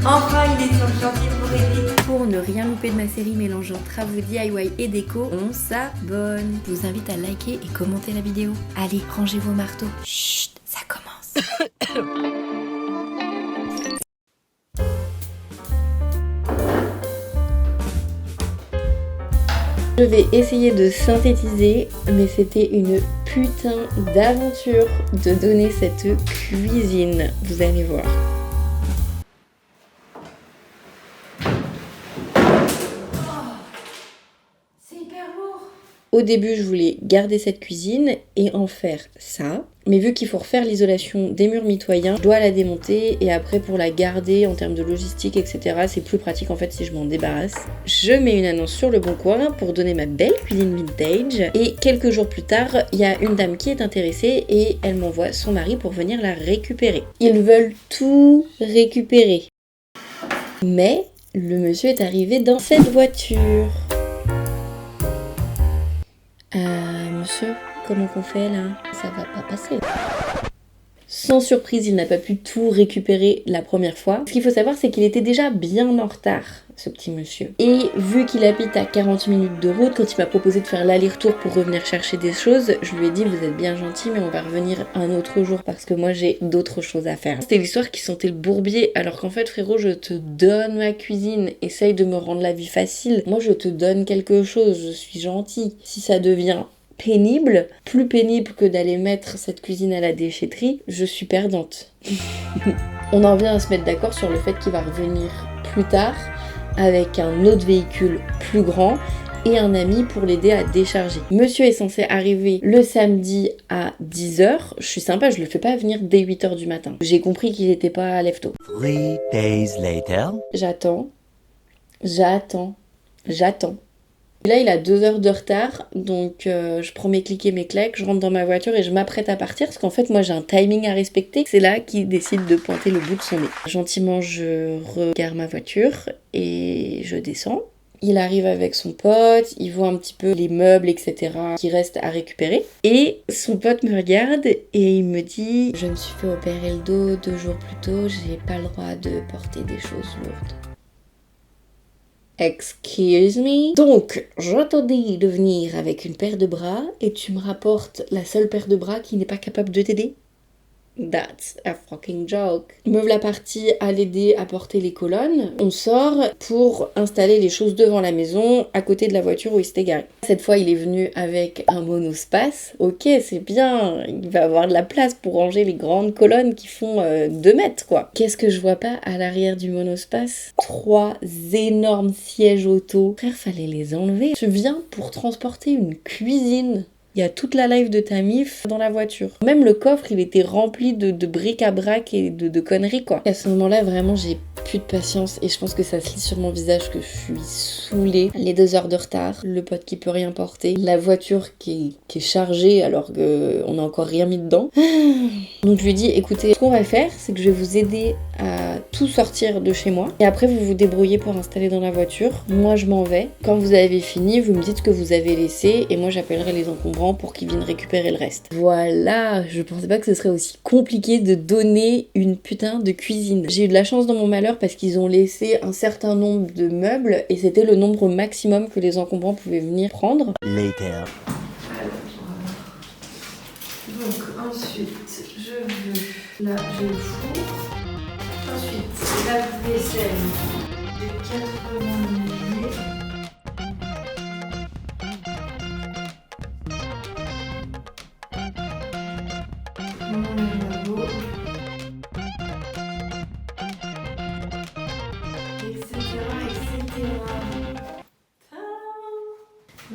Enfin, il est sur le chantier pour aider. Pour ne rien louper de ma série mélangeant travaux DIY et déco, on s'abonne. Je vous invite à liker et commenter la vidéo. Allez, rangez vos marteaux. Chut, ça commence. Je vais essayer de synthétiser, mais c'était une putain d'aventure de donner cette cuisine. Vous allez voir. Au début, je voulais garder cette cuisine et en faire ça. Mais vu qu'il faut refaire l'isolation des murs mitoyens, je dois la démonter et après pour la garder en termes de logistique, etc., c'est plus pratique en fait si je m'en débarrasse. Je mets une annonce sur le bon coin pour donner ma belle cuisine vintage et quelques jours plus tard, il y a une dame qui est intéressée et elle m'envoie son mari pour venir la récupérer. Ils veulent tout récupérer. Mais le monsieur est arrivé dans cette voiture. Monsieur, comment qu'on fait là? Ça va pas passer. Sans surprise, il n'a pas pu tout récupérer la première fois. Ce qu'il faut savoir, c'est qu'il était déjà bien en retard, ce petit monsieur. Et vu qu'il habite à 40 minutes de route, quand il m'a proposé de faire l'aller-retour pour revenir chercher des choses, je lui ai dit, vous êtes bien gentil, mais on va revenir un autre jour parce que moi j'ai d'autres choses à faire. C'était l'histoire qui sentait le bourbier, alors qu'en fait, frérot, je te donne ma cuisine, essaye de me rendre la vie facile. Moi, je te donne quelque chose, je suis gentil. Si ça devient pénible, plus pénible que d'aller mettre cette cuisine à la déchetterie, je suis perdante. On en vient à se mettre d'accord sur le fait qu'il va revenir plus tard avec un autre véhicule plus grand et un ami pour l'aider à décharger. Monsieur est censé arriver le samedi à 10h. Je suis sympa, je le fais pas venir dès 8h du matin. J'ai compris qu'il était pas à lève-tôt. 3 days later. J'attends. Là, il a 2 heures de retard, donc je prends mes clics et mes claques, je rentre dans ma voiture et je m'apprête à partir, parce qu'en fait, moi, j'ai un timing à respecter. C'est là qu'il décide de pointer le bout de son nez. Gentiment, je regarde ma voiture et je descends. Il arrive avec son pote, il voit un petit peu les meubles, etc. qui restent à récupérer. Et son pote me regarde et il me dit « Je me suis fait opérer le dos 2 jours plus tôt, j'ai pas le droit de porter des choses lourdes. » Excuse me. Donc, je te dis de venir avec une paire de bras et tu me rapportes la seule paire de bras qui n'est pas capable de t'aider? That's a fucking joke. Me voilà partie à l'aider à porter les colonnes. On sort pour installer les choses devant la maison, à côté de la voiture où il s'était garé. Cette fois, il est venu avec un monospace. Ok, c'est bien, il va avoir de la place pour ranger les grandes colonnes qui font 2 mètres, quoi. Qu'est-ce que je vois pas à l'arrière du monospace? 3 énormes sièges auto. Frère, fallait les enlever. Tu viens pour transporter une cuisine. Il y a toute la life de ta mif dans la voiture. Même le coffre, il était rempli de bric-à-brac et de conneries, quoi. À ce moment-là, vraiment, j'ai plus de patience et je pense que ça se lit sur mon visage que je suis saoulée. Les 2 heures de retard, le pote qui peut rien porter, la voiture qui est chargée alors qu'on n'a encore rien mis dedans. Donc je lui dis, écoutez, ce qu'on va faire, c'est que je vais vous aider à tout sortir de chez moi et après vous vous débrouillez pour installer dans la voiture. Moi, je m'en vais. Quand vous avez fini, vous me dites ce que vous avez laissé et moi, j'appellerai les encombrants pour qu'ils viennent récupérer le reste. Voilà, je pensais pas que ce serait aussi compliqué de donner une putain de cuisine. J'ai eu de la chance dans mon malheur parce qu'ils ont laissé un certain nombre de meubles et c'était le nombre maximum que les encombrants pouvaient venir prendre. Later. Donc ensuite, je veux... Là, j'ai le four. Ensuite, la vaisselle de 80 mm. Mon lavabo. Etc.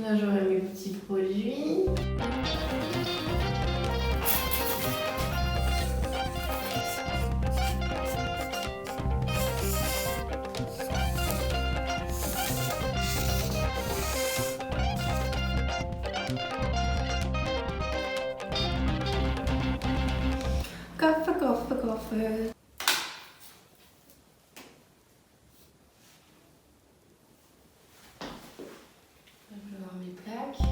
Là, j'aurai mes petits produits. Kaffe. Je vais avoir mes plaques.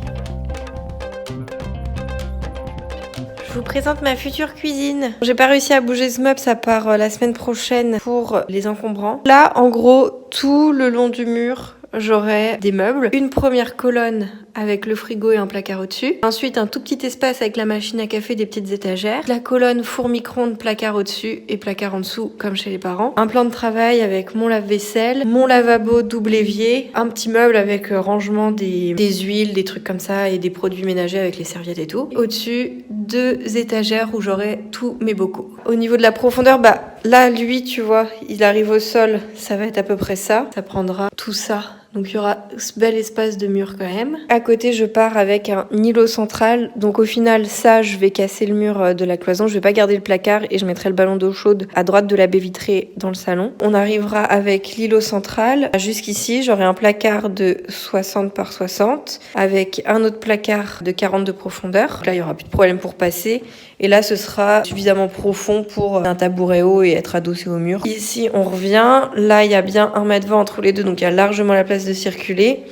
Je vous présente ma future cuisine. J'ai pas réussi à bouger ce meuble, ça part la semaine prochaine pour les encombrants. Là, en gros, tout le long du mur, j'aurai des meubles. Une première colonne avec le frigo et un placard au-dessus. Ensuite, un tout petit espace avec la machine à café, des petites étagères. La colonne four micro-ondes, placard au-dessus et placard en dessous, comme chez les parents. Un plan de travail avec mon lave-vaisselle, mon lavabo double évier, un petit meuble avec rangement des huiles, des trucs comme ça et des produits ménagers avec les serviettes et tout. Au-dessus, 2 étagères où j'aurai tous mes bocaux. Au niveau de la profondeur, bah là, lui, tu vois, il arrive au sol, ça va être à peu près ça. Ça prendra tout ça. Donc il y aura ce bel espace de mur quand même. À côté, je pars avec un îlot central. Donc au final, ça, je vais casser le mur de la cloison. Je vais pas garder le placard et je mettrai le ballon d'eau chaude à droite de la baie vitrée dans le salon. On arrivera avec l'îlot central. Jusqu'ici, j'aurai un placard de 60 par 60 avec un autre placard de 40 de profondeur. Donc là, il y aura plus de problème pour passer. Et là, ce sera suffisamment profond pour un tabouret haut et être adossé au mur. Ici, on revient. Là, il y a bien 1,20 m entre les deux, donc il y a largement la place de circuler.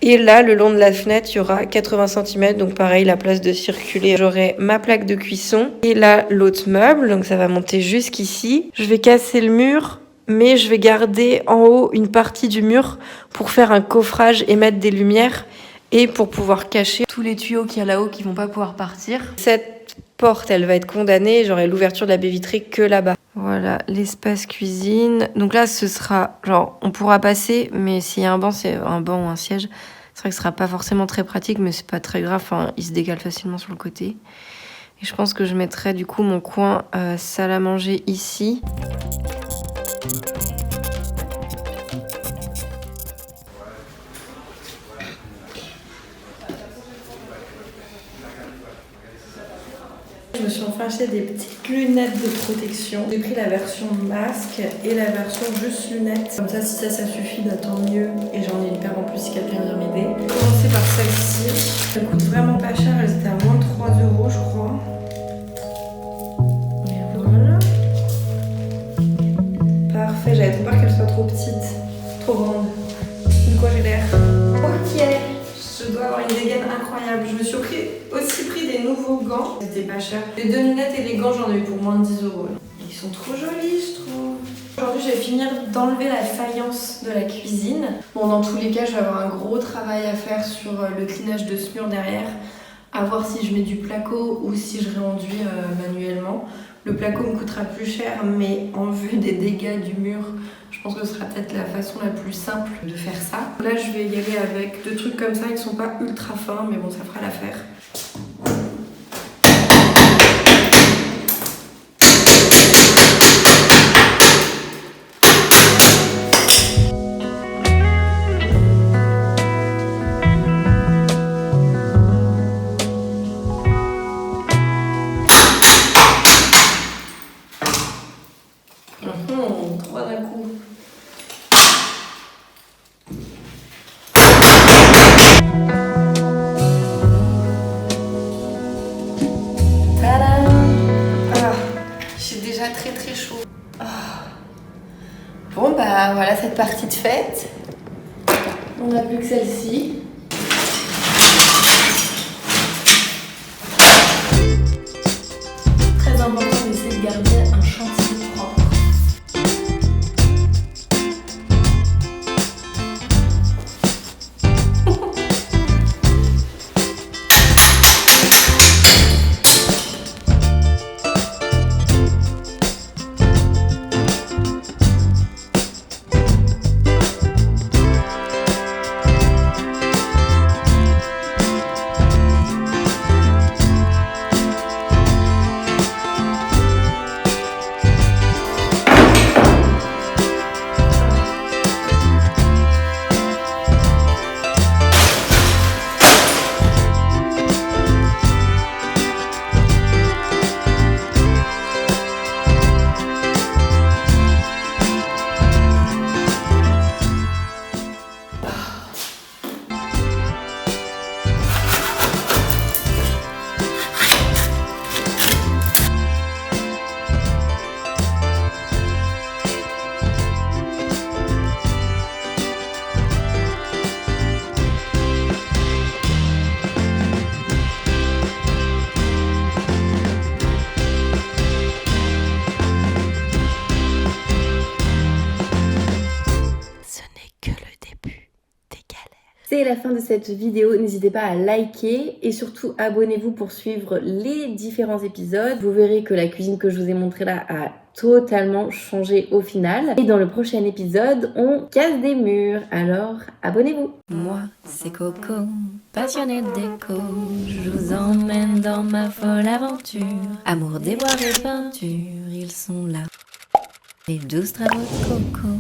Et là, le long de la fenêtre, il y aura 80 cm, donc pareil, la place de circuler. J'aurai ma plaque de cuisson. Et là, l'autre meuble, donc ça va monter jusqu'ici. Je vais casser le mur, mais je vais garder en haut une partie du mur pour faire un coffrage et mettre des lumières et pour pouvoir cacher tous les tuyaux qu'il y a là-haut qui vont pas pouvoir partir. Cette porte, elle va être condamnée, j'aurai l'ouverture de la baie vitrée que là-bas. Voilà, l'espace cuisine. Donc là, ce sera, genre, on pourra passer, mais s'il y a un banc, c'est un banc ou un siège. C'est vrai que ce sera pas forcément très pratique, mais c'est pas très grave, enfin, il se décale facilement sur le côté. Et je pense que je mettrai du coup mon coin salle à manger ici. Je me suis enfin acheté des petites lunettes de protection. J'ai pris la version masque et la version juste lunettes. Comme ça, si ça suffit, bah, tant mieux. Et j'en ai une paire en plus si quelqu'un vient m'aider. Je vais commencer par celle-ci. Elle coûte vraiment pas cher. Elles étaient à moins de 3 € je crois. Et voilà. Parfait. J'avais trop peur qu'elle soit trop petite, trop grande. De quoi j'ai l'air? Ok. Je dois avoir une dégaine incroyable. Je me suis aussi pris des nouveaux gants. C'était pas cher. Les 2 lunettes et les gants, j'en ai eu pour moins de 10 €. Ils sont trop jolis, je trouve. Aujourd'hui, je vais finir d'enlever la faïence de la cuisine. Bon, dans tous les cas, je vais avoir un gros travail à faire sur le clinage de ce mur derrière. À voir si je mets du placo ou si je réenduis manuellement. Le placo me coûtera plus cher, mais en vue des dégâts du mur, je pense que ce sera peut-être la façon la plus simple de faire ça. Là, je vais y aller avec 2 trucs comme ça. Ils sont pas ultra fins, mais bon, ça fera l'affaire. Trois d'un coup. Tadam! Ah, j'ai déjà très chaud. Ah. Bon bah voilà cette partie de fête. On n'a plus que celle-ci. Très important d'essayer de garder un chantier propre. C'est la fin de cette vidéo, n'hésitez pas à liker et surtout abonnez-vous pour suivre les différents épisodes. Vous verrez que la cuisine que je vous ai montrée là a totalement changé au final. Et dans le prochain épisode, on casse des murs, alors abonnez-vous. Moi, c'est Coco, passionnée de déco. Je vous emmène dans ma folle aventure. Amour, déboire et peinture, ils sont là. Les 12 travaux de Coco.